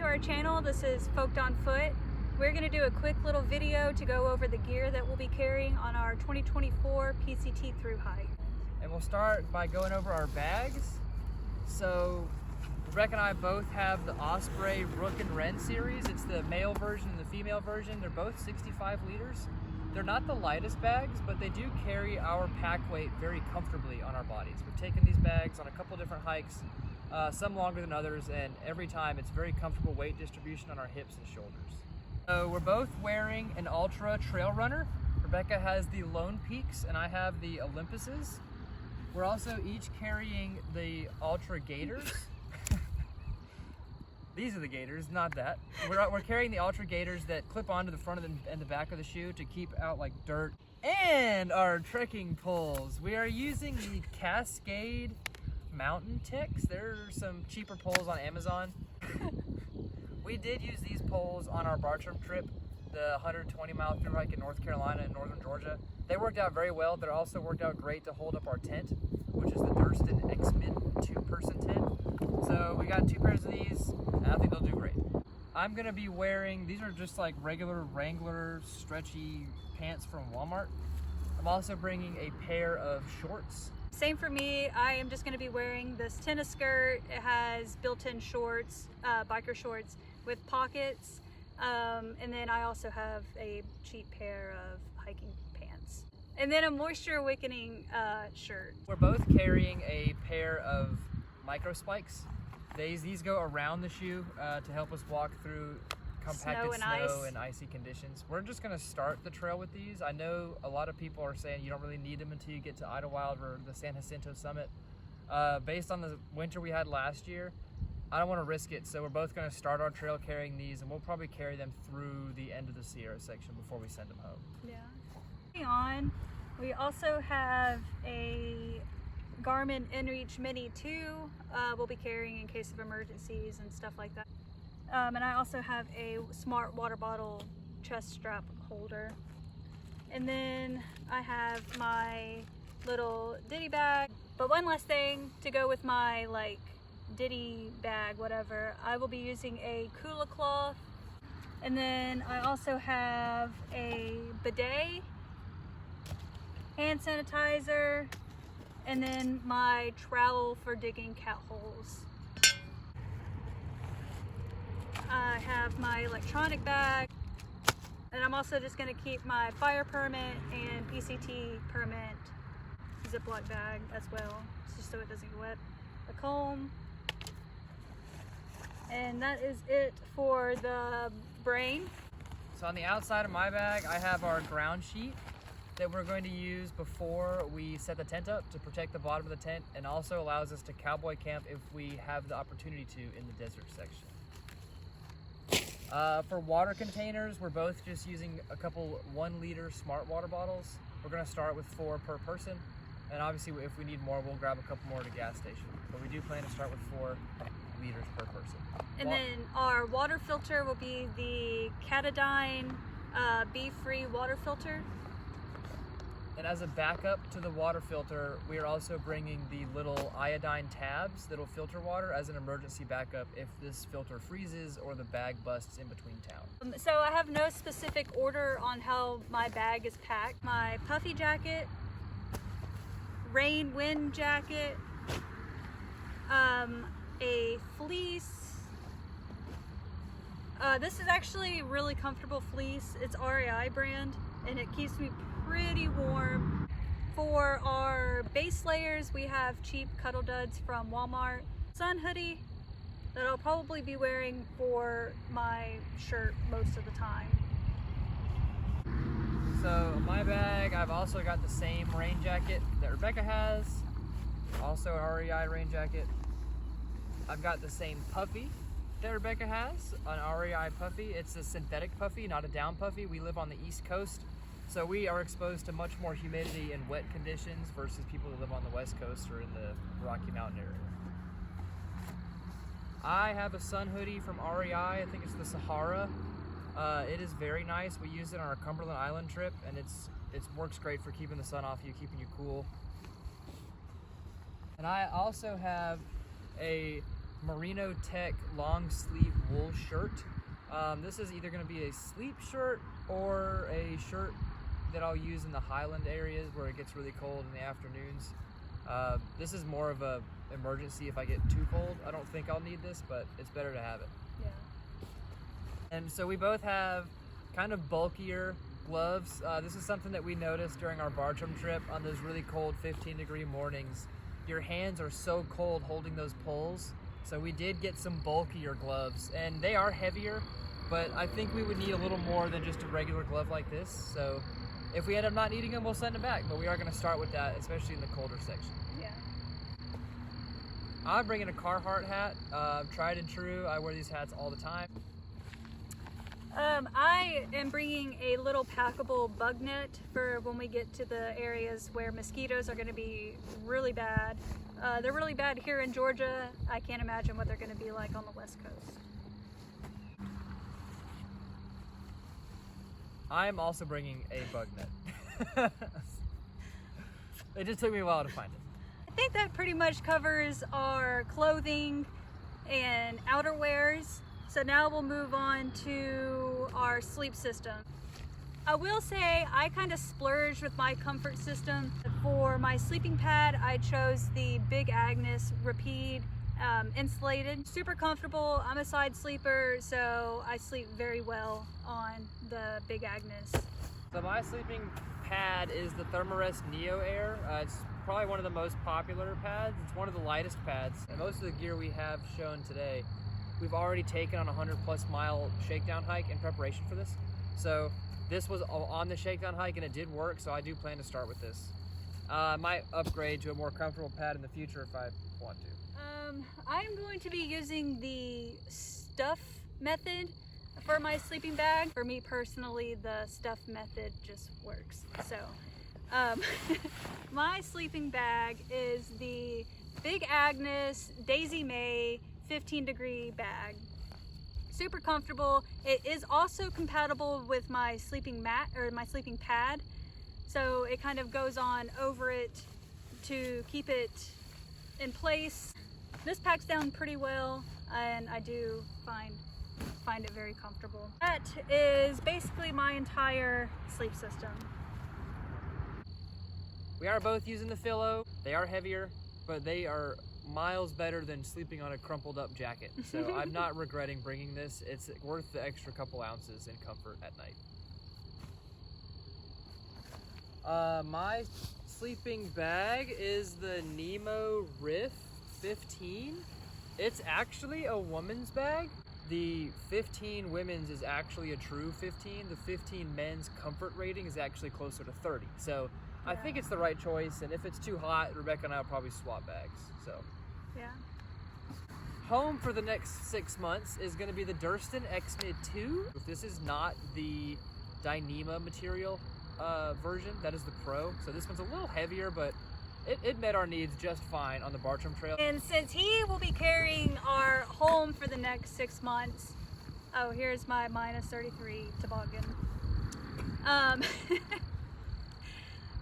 our channel. This is Folk on Foot. We're going to do a quick little video to go over the gear that we'll be carrying on our 2024 PCT thru hike. And we'll start by going over our bags. So Rebecca and I both have the Osprey Rook and Wren series. It's the male version and the female version. They're both 65 liters. They're not the lightest bags, but they do carry our pack weight very comfortably on our bodies. We've taken these bags on a couple different hikes, some longer than others, and every time it's very comfortable weight distribution on our hips and shoulders. So we're both wearing an Ultra Trail Runner. Rebecca has the Lone Peaks and I have the Olympuses. We're also each carrying the Ultra Gators. These are the Gators, not that. We're carrying the Ultra Gators that clip onto the front of and the back of the shoe to keep out like dirt. And our trekking poles. We are using the Cascade Mountain Ticks. There are some cheaper poles on Amazon. We did use these poles on our Bartram trip, the 120-mile thru hike in North Carolina and northern Georgia. They worked out very well. They also worked out great to hold up our tent, which is the Durston X-Mid 2-person tent. So we got 2 pairs of these, and I think they'll do great. I'm gonna be wearing, these are just like regular Wrangler stretchy pants from Walmart. I'm also bringing a pair of shorts. Same for me. I am just going to be wearing this tennis skirt. It has built-in shorts, biker shorts with pockets. And then I also have a cheap pair of hiking pants. And then a moisture wickening shirt. We're both carrying a pair of micro spikes. These go around the shoe to help us walk through compacted snow and icy conditions. We're just gonna start the trail with these. I know a lot of people are saying you don't really need them until you get to Idlewild or the San Jacinto Summit. Based on the winter we had last year, I don't want to risk it, so we're both gonna start our trail carrying these, and we'll probably carry them through the end of the Sierra section before we send them home. Yeah. We also have a Garmin InReach Mini 2 we'll be carrying in case of emergencies and stuff like that. And I also have a smart water bottle chest strap holder. And then I have my little ditty bag. But one last thing to go with my like ditty bag, whatever, I will be using a Kula cloth. And then I also have a bidet, hand sanitizer, and then my trowel for digging cat holes. I have my electronic bag, and I'm also just going to keep my fire permit and PCT permit Ziploc bag as well, just so it doesn't get wet. A comb, and that is it for the brain. So on the outside of my bag, I have our ground sheet that we're going to use before we set the tent up to protect the bottom of the tent, and also allows us to cowboy camp if we have the opportunity to in the desert section. For water containers, we're both just using a couple 1-liter smart water bottles. We're gonna start with 4 per person, and obviously if we need more, we'll grab a couple more at a gas station. But we do plan to start with 4 liters per person. And then our water filter will be the Catadyne Be-Free water filter. And as a backup to the water filter, we are also bringing the little iodine tabs that'll filter water as an emergency backup if this filter freezes or the bag busts in between town. So I have no specific order on how my bag is packed. My puffy jacket, wind jacket, a fleece. This is actually really comfortable fleece. It's REI brand, and it keeps me pretty warm. For our base layers, we have cheap Cuddle Duds from Walmart. Sun hoodie that I'll probably be wearing for my shirt most of the time. So in my bag, I've also got the same rain jacket that Rebecca has, also an REI rain jacket. I've got the same puffy that Rebecca has, an REI puffy. It's a synthetic puffy, not a down puffy. We live on the East Coast, so we are exposed to much more humidity and wet conditions versus people who live on the West Coast or in the Rocky Mountain area. I have a sun hoodie from REI. I think it's the Sahara. It is very nice. We used it on our Cumberland Island trip, and it works great for keeping the sun off you, keeping you cool. And I also have a Merino Tech long sleeve wool shirt. This is either going to be a sleep shirt or a shirt that I'll use in the highland areas where it gets really cold in the afternoons. This is more of a emergency if I get too cold. I don't think I'll need this, but it's better to have it. Yeah. And so we both have kind of bulkier gloves. This is something that we noticed during our Bartram trip on those really cold 15-degree mornings. Your hands are so cold holding those poles. So we did get some bulkier gloves, and they are heavier, but I think we would need a little more than just a regular glove like this. So if we end up not needing them, we'll send them back, but we are going to start with that, especially in the colder section. Yeah. I'm bringing a Carhartt hat, tried and true. I wear these hats all the time. I am bringing a little packable bug net for when we get to the areas where mosquitoes are going to be really bad. They're really bad here in Georgia. I can't imagine what they're going to be like on the West Coast. I'm also bringing a bug net. It just took me a while to find it. I think that pretty much covers our clothing and outerwears. So now we'll move on to our sleep system. I will say I kind of splurged with my comfort system. For my sleeping pad, I chose the Big Agnes Rapide insulated. Super comfortable. I'm a side sleeper, so I sleep very well on the Big Agnes. So my sleeping pad is the Thermarest Neo Air. It's probably one of the most popular pads. It's one of the lightest pads, and most of the gear we have shown today we've already taken on a 100+ mile shakedown hike in preparation for this. So this was on the shakedown hike and it did work, so I do plan to start with this. I might upgrade to a more comfortable pad in the future if I want to. I'm going to be using the stuff method for my sleeping bag. For me personally, the stuff method just works. So my sleeping bag is the Big Agnes Daisy May 15-degree bag. Super comfortable. It is also compatible with my sleeping mat or my sleeping pad, so it kind of goes on over it to keep it in place. This packs down pretty well, and I do find it very comfortable. That is basically my entire sleep system. We are both using the Philo. They are heavier, but they are miles better than sleeping on a crumpled up jacket. So I'm not regretting bringing this. It's worth the extra couple ounces in comfort at night. My sleeping bag is the Nemo Riff 15. It's actually a woman's bag. The 15 women's is actually a true 15. The 15 men's comfort rating is actually closer to 30. So yeah. I think it's the right choice, and if it's too hot, Rebecca and I will probably swap bags. So yeah. Home for the next 6 months is going to be the Durston X-Mid 2. This is not the Dyneema material version, that is the Pro. So this one's a little heavier, but it met our needs just fine on the Bartram Trail. And since he will be carrying our home for the next 6 months, oh, here's my -33 toboggan.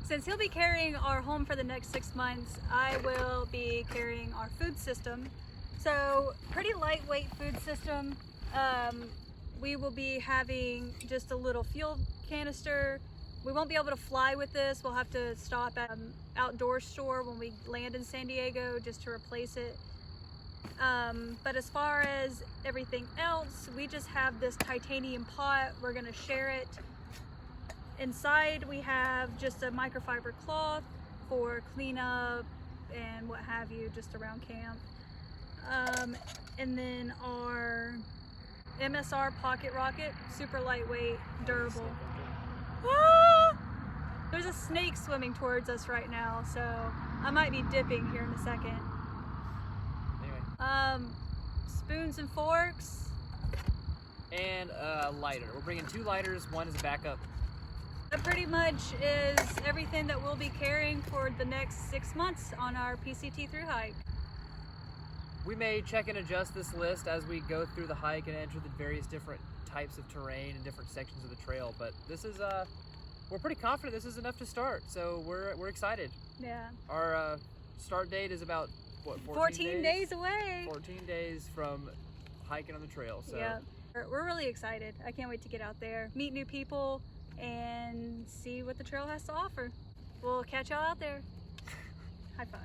Since he'll be carrying our home for the next 6 months, I will be carrying our food system. So pretty lightweight food system. We will be having just a little fuel canister. We won't be able to fly with this. We'll have to stop at an outdoor store when we land in San Diego just to replace it. But as far as everything else, we just have this titanium pot. We're gonna share it. Inside we have just a microfiber cloth for cleanup and what have you, just around camp. And then our MSR pocket rocket, super lightweight, durable. Ah! There's a snake swimming towards us right now, so I might be dipping here in a second. Anyway. Spoons and forks. And a lighter. We're bringing 2 lighters, one is a backup. That pretty much is everything that we'll be carrying for the next 6 months on our PCT through hike. We may check and adjust this list as we go through the hike and enter the various different types of terrain and different sections of the trail, but this is we're pretty confident this is enough to start, so we're excited. Yeah. Our start date is about what, 14 days away. 14 days from hiking on the trail. So Yeah, we're really excited. I can't wait to get out there, meet new people, and see what the trail has to offer. We'll catch y'all out there. High five.